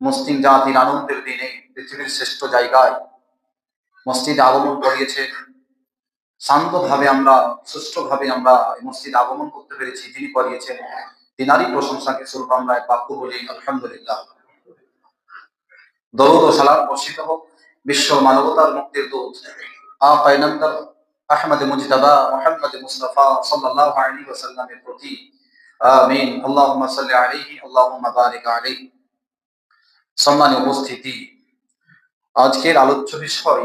মুসলিম জাতির আনন্দের দিনে পৃথিবীর শ্রেষ্ঠ জায়গায় মসজিদে আগমন করিয়েছে। শান্তভাবে আমরা সুষ্ঠুভাবে আমরা এই মসজিদে আগমন করতে পেরেছি, যিনি করিয়েছেন তিনারই প্রশংসাকে স্বরূপ আমরা এক বাক্য বলি আলহামদুলিল্লাহ। দরুদ ও সালাম বর্ষিত হোক বিশ্ব মানবতার মুক্তির দূত পয়গম্বর আহমদ মুজতবা মুহাম্মদ মুস্তাফা সাল্লাল্লাহু আলাইহি ওয়াসাল্লামের প্রতি। আমিন। আল্লাহুম্মা সাল্লি আলাইহি আল্লাহুম্মা বারিক আলাইহি। সম্মানীয় উপস্থিতি, আজকের আলোচ্য বিষয়,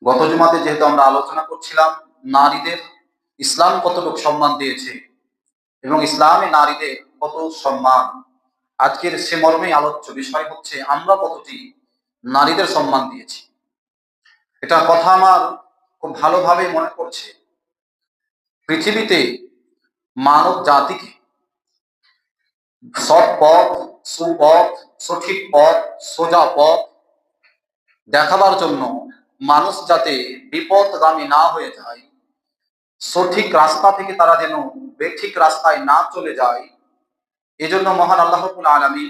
গত জুমাতে যেহেতু আমরা আলোচনা করছিলাম নারীদের ইসলাম কতটুকু সম্মান দিয়েছে এবং ইসলামে নারীদের কত সম্মান, আজকের সে মর্মে আলোচ্য বিষয় হচ্ছে আমরা কতটি নারীদের সম্মান দিয়েছি। এটা কথা আমার খুব ভালোভাবে মনে করছে, পৃথিবীতে মানব জাতিকে সৎ পথ, সুপথ, সঠিক পথ, সোজা পথ দেখাবার জন্য মানুষ যাতে বিপদগামী না হয়ে যায়, সঠিক রাস্তা থেকে তারা যেন বেঠিক রাস্তায় না চলে যায়, এজন্য মহান আল্লাহ রাব্বুল আলামিন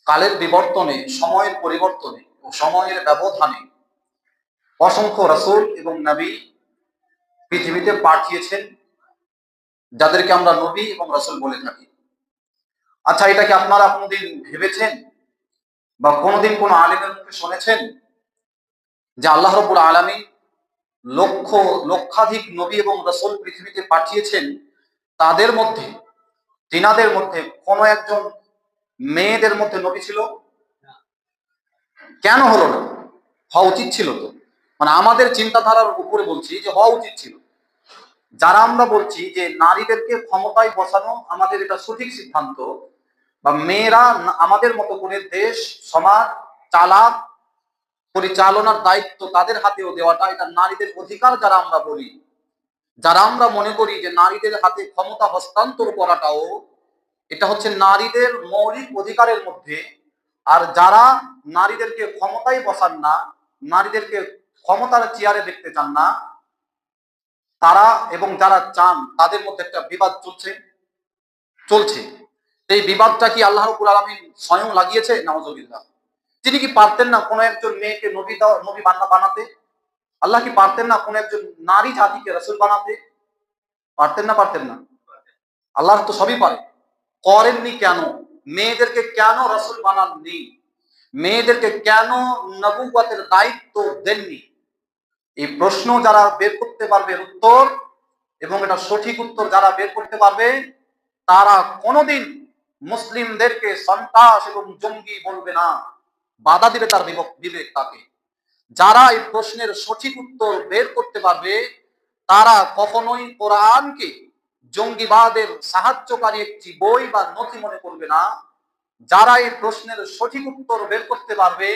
কালের বিবর্তনে, সময়ের পরিবর্তনে ও সময়ের ব্যবধানে অসংখ্য রাসূল এবং নবী পৃথিবীতে পাঠিয়েছেন, যাদেরকে আমরা নবী এবং রাসূল বলে থাকি। আচ্ছা, এটা কি আপনারা কোনোদিন ভেবেছেন বা কোনোদিন কোনো আলেমের মুখে শুনেছেন যে আল্লাহ রাব্বুল আলামিন লক্ষাধিক নবী এবং রাসূল পৃথিবীতে পাঠিয়েছেন, তাদের মধ্যে তিনাদের মধ্যে কোনো একজন মেয়েদের মধ্যে নবী ছিল? কেন হলো না? হওয়া উচিত ছিল তো। মানে আমাদের চিন্তাধারার উপরে বলছি যে হওয়া উচিত ছিল। যারা আমরা বলছি যে নারীদেরকে ক্ষমতায় বসানো আমাদের এটা সঠিক সিদ্ধান্ত, বা মেয়েরা আমাদের মতো করে দেশ সমাজ চালাক পরিচালনার দায়িত্ব তাদের হাতেও দেওয়াটা এটা নারীদের অধিকার, যারা আমরা বলি, যারা আমরা মনে করি যে নারীদের হাতে ক্ষমতা হস্তান্তর করাটাও এটা হচ্ছে নারীদের মৌলিক অধিকারের মধ্যে, আর যারা নারীদেরকে ক্ষমতায় বসান না, নারীদেরকে ক্ষমতার চেয়ারে দেখতে চান না, তারা এবং যারা চান, তাদের মধ্যে একটা বিবাদ চলছে। এই বিবাদটা কি আল্লাহ রাব্বুল আলামিন স্বয়ং লাগিয়েছে? নাউজুবিল্লাহ। তিনি কি পারতেন না কোনো একজন মেয়েকে নবী বানাতে? আল্লাহ কি পারতেন না কোনো একজন নারী জাতিকে রাসূল বানাতে? পারতেন না? আল্লাহ তো সবই পারে। করেননি কেন? মেয়েদেরকে কেন রাসূল বানাননি? মেয়েদেরকে কেন নবুয়তের দায়িত্ব দেননি? এই প্রশ্ন যারা বের করতে পারবে উত্তর, এবং এটা সঠিক উত্তর যারা বের করতে পারবে, তারা কোনোদিন মুসলিমদেরকে সন্ত্রাস এবং জঙ্গি বলবে না, বাধা দিবে তার বিবেক তাকে। যারা এই প্রশ্নের সঠিক উত্তর বের করতে পারবে, তারা কখনোই কোরআনকে জঙ্গিবাদের সাহায্যকারী একটি বই বা নথি মনে করবে না। যারা এই প্রশ্নের সঠিক উত্তর বের করতে পারবে,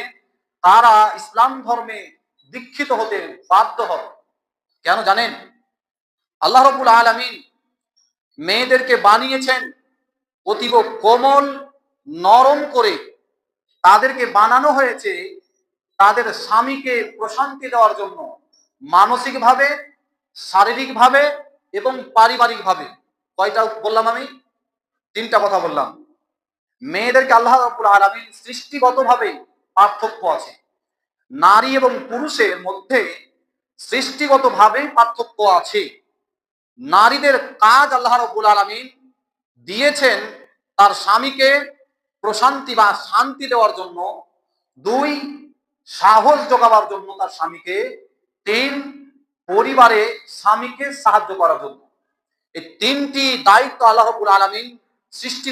তারা ইসলাম ধর্মে দীক্ষিত হতে বাধ্য হবে। কেন জানেন? আল্লাহ রাব্বুল আলামিন মেয়েদেরকে বানিয়েছেন অতীব কোমল, নরম করে। তাদেরকে বানানো হয়েছে তাদের স্বামীকে প্রশান্তি দেওয়ার জন্য, মানসিকভাবে, শারীরিকভাবে এবং পারিবারিকভাবে। কয়টা বললাম আমি? 3টা কথা বললাম। মেয়েদেরকে আল্লাহ রাব্বুল আলামিন সৃষ্টিগতভাবে পার্থক্য আছে, নারী এবং পুরুষের মধ্যে সৃষ্টিগতভাবে পার্থক্য আছে। নারীদের কাজ আল্লাহ রাব্বুল আলামিন দিয়েছেন তার স্বামীকে প্রশান্তি বা শান্তি দেওয়ার জন্য, 2 সাহস যোগাবার জন্য তার স্বামীকে, 3 পরিবারে স্বামীকে সাহায্য করার জন্য। এই 3টি দায়িত্ব আল্লাহ রাব্বুল আলামিন সৃষ্টি